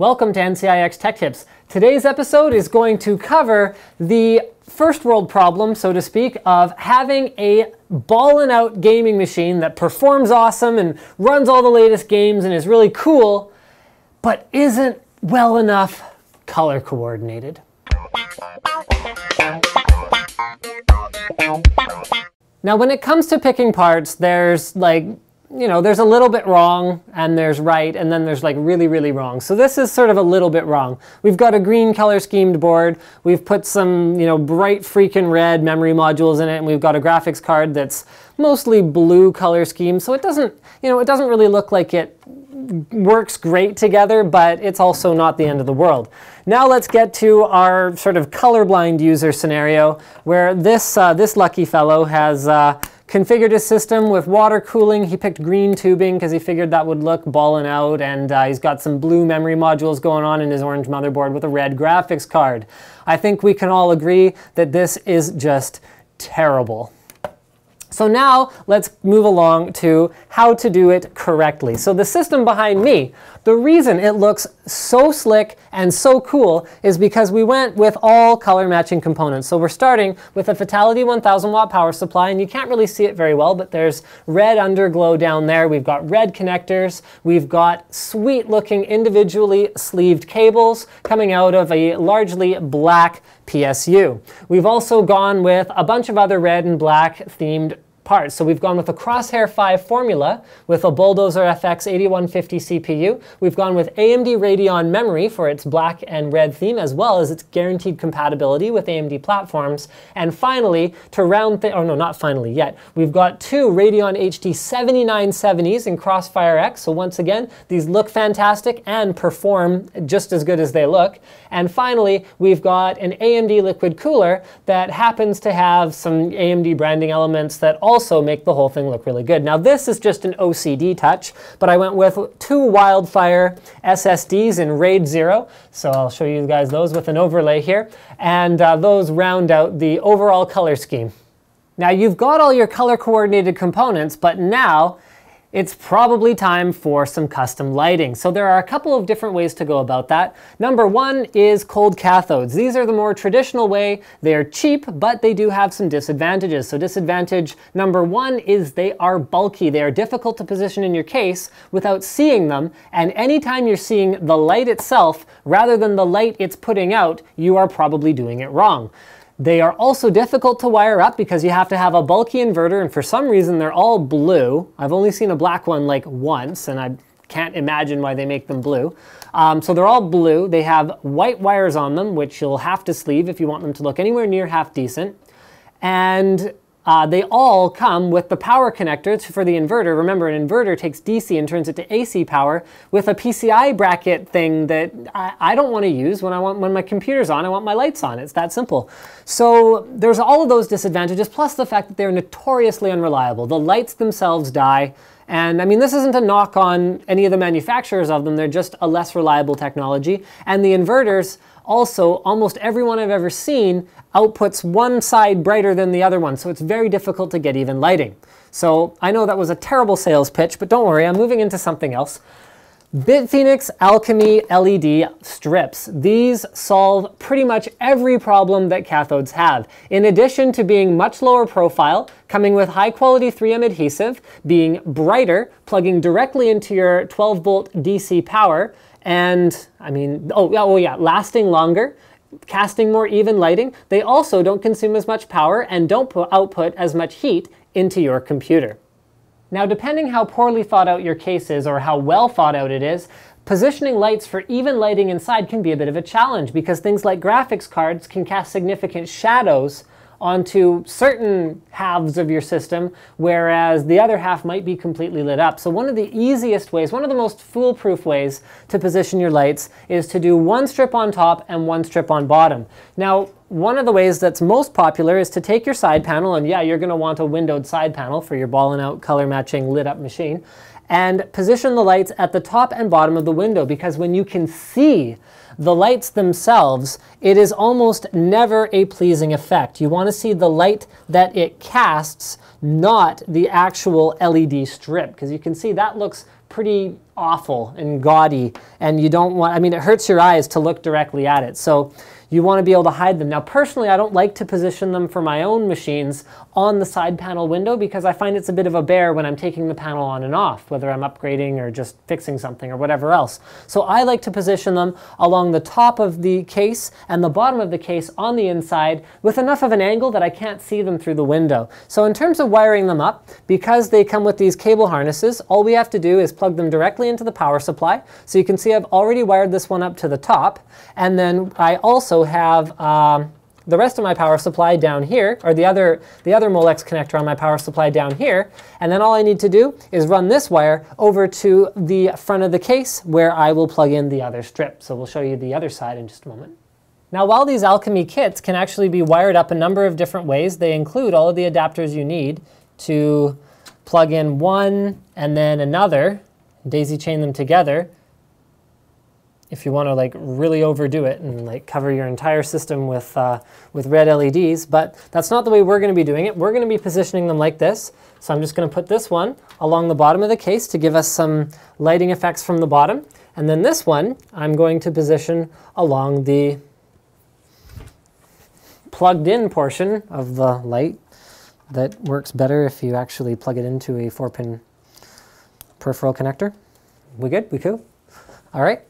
Welcome to NCIX Tech Tips. Today's episode is going to cover the first world problem, so to speak, of having a ballin' out gaming machine that performs awesome and runs all the latest games and is really cool, but isn't well enough color coordinated. Now, when it comes to picking parts, there's there's a little bit wrong, and there's right, and then there's like really, really wrong. So this is sort of a little bit wrong. We've got a green color schemed board. We've put some, bright freaking red memory modules in it, and we've got a graphics card that's mostly blue color scheme. So it doesn't, it doesn't really look like it works great together, but it's also not the end of the world. Now let's get to our sort of colorblind user scenario, where this lucky fellow has configured his system with water cooling. He picked green tubing because he figured that would look ballin' out, and he's got some blue memory modules going on in his orange motherboard with a red graphics card. I think we can all agree that this is just terrible. So now let's move along to how to do it correctly. So the system behind me, the reason it looks so slick and so cool is because we went with all color matching components. So we're starting with a Fatality 1000 watt power supply, and you can't really see it very well, but there's red underglow down there. We've got red connectors. We've got sweet looking individually sleeved cables coming out of a largely black PSU. We've also gone with a bunch of other red and black themed parts. So we've gone with a Crosshair 5 formula with a Bulldozer FX 8150 CPU. We've gone with AMD Radeon memory for its black and red theme, as well as its guaranteed compatibility with AMD platforms. And finally, to round not finally yet, we've got two Radeon HD 7970s in Crossfire X. So once again, these look fantastic and perform just as good as they look. And finally, we've got an AMD liquid cooler that happens to have some AMD branding elements that also make the whole thing look really good. Now this is just an OCD touch, but I went with two Wildfire SSDs in RAID 0, so I'll show you guys those with an overlay here, and those round out the overall color scheme. Now you've got all your color coordinated components, but now it's probably time for some custom lighting. So there are a couple of different ways to go about that. Number one is cold cathodes. These are the more traditional way. They're cheap, but they do have some disadvantages. So disadvantage number one is they are bulky. They are difficult to position in your case without seeing them. And anytime you're seeing the light itself, rather than the light it's putting out, you are probably doing it wrong. They are also difficult to wire up because you have to have a bulky inverter, and for some reason they're all blue. I've only seen a black one like once, and I can't imagine why they make them blue. So they're all blue. They have white wires on them, which you'll have to sleeve if you want them to look anywhere near half decent. And they all come with the power connectors for the inverter. Remember, an inverter takes DC and turns it to AC power with a PCI bracket thing that I don't want to use when my computer's on. I want my lights on. It's that simple. So there's all of those disadvantages, plus the fact that they're notoriously unreliable. The lights themselves die. And I mean, this isn't a knock on any of the manufacturers of them. They're just a less reliable technology. And the inverters also, almost everyone I've ever seen outputs one side brighter than the other one, so it's very difficult to get even lighting. So I know that was a terrible sales pitch, but don't worry, I'm moving into something else. BitPhoenix Alchemy LED strips. These solve pretty much every problem that cathodes have. In addition to being much lower profile, coming with high quality 3M adhesive, being brighter, plugging directly into your 12-volt DC power, and lasting longer, casting more even lighting. They also don't consume as much power and don't output as much heat into your computer. Now, depending how poorly thought out your case is or how well thought out it is, positioning lights for even lighting inside can be a bit of a challenge because things like graphics cards can cast significant shadows onto certain halves of your system, whereas the other half might be completely lit up. So one of the easiest ways, one of the most foolproof ways to position your lights is to do one strip on top and one strip on bottom. Now, one of the ways that's most popular is to take your side panel, and yeah, you're gonna want a windowed side panel for your ballin' out color matching lit up machine, and position the lights at the top and bottom of the window, because when you can see the lights themselves, it is almost never a pleasing effect. You want to see the light that it casts, not the actual LED strip, because you can see that looks pretty awful and gaudy, and you don't want, I mean, it hurts your eyes to look directly at it. So you want to be able to hide them. Now, personally, I don't like to position them for my own machines on the side panel window because I find it's a bit of a bear when I'm taking the panel on and off, whether I'm upgrading or just fixing something or whatever else. So I like to position them along the top of the case and the bottom of the case on the inside with enough of an angle that I can't see them through the window. So in terms of wiring them up, because they come with these cable harnesses, all we have to do is plug them directly into the power supply. So you can see I've already wired this one up to the top, and then I also have the rest of my power supply down here, or the other Molex connector on my power supply down here, and then all I need to do is run this wire over to the front of the case where I will plug in the other strip. So we'll show you the other side in just a moment. Now, while these Alchemy kits can actually be wired up a number of different ways, they include all of the adapters you need to plug in one and then another, daisy chain them together, if you want to like really overdo it and like cover your entire system with red LEDs, but that's not the way we're going to be doing it. We're going to be positioning them like this. So I'm just going to put this one along the bottom of the case to give us some lighting effects from the bottom. And then this one I'm going to position along the plugged in portion of the light that works better if you actually plug it into a 4-pin peripheral connector. We good? We cool? All right.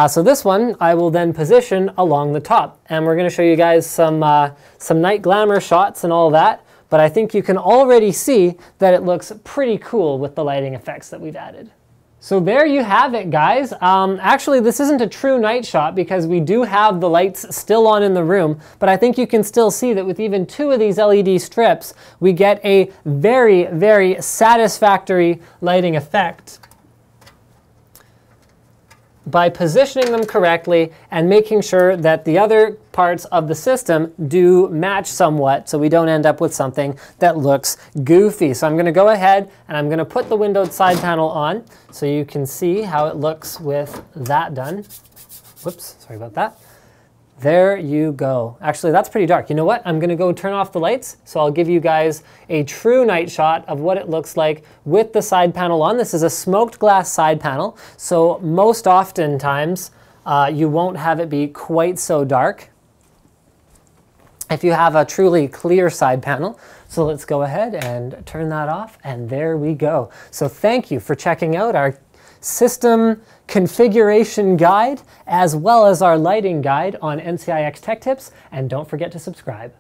So this one I will then position along the top, and we're going to show you guys some night glamour shots and all that, but I think you can already see that it looks pretty cool with the lighting effects that we've added. So there you have it, guys. Actually, this isn't a true night shot because we do have the lights still on in the room, but I think you can still see that with even 2 of these LED strips, we get a very, very satisfactory lighting effect by positioning them correctly and making sure that the other parts of the system do match somewhat so we don't end up with something that looks goofy. So I'm going to go ahead and I'm going to put the windowed side panel on so you can see how it looks with that done. Whoops, sorry about that. There you go. Actually, that's pretty dark. You know what? I'm going to go turn off the lights, so I'll give you guys a true night shot of what it looks like with the side panel on. This is a smoked glass side panel, so most oftentimes you won't have it be quite so dark if you have a truly clear side panel. So let's go ahead and turn that off, and there we go. So thank you for checking out our system configuration guide as well as our lighting guide on NCIX Tech Tips, and don't forget to subscribe.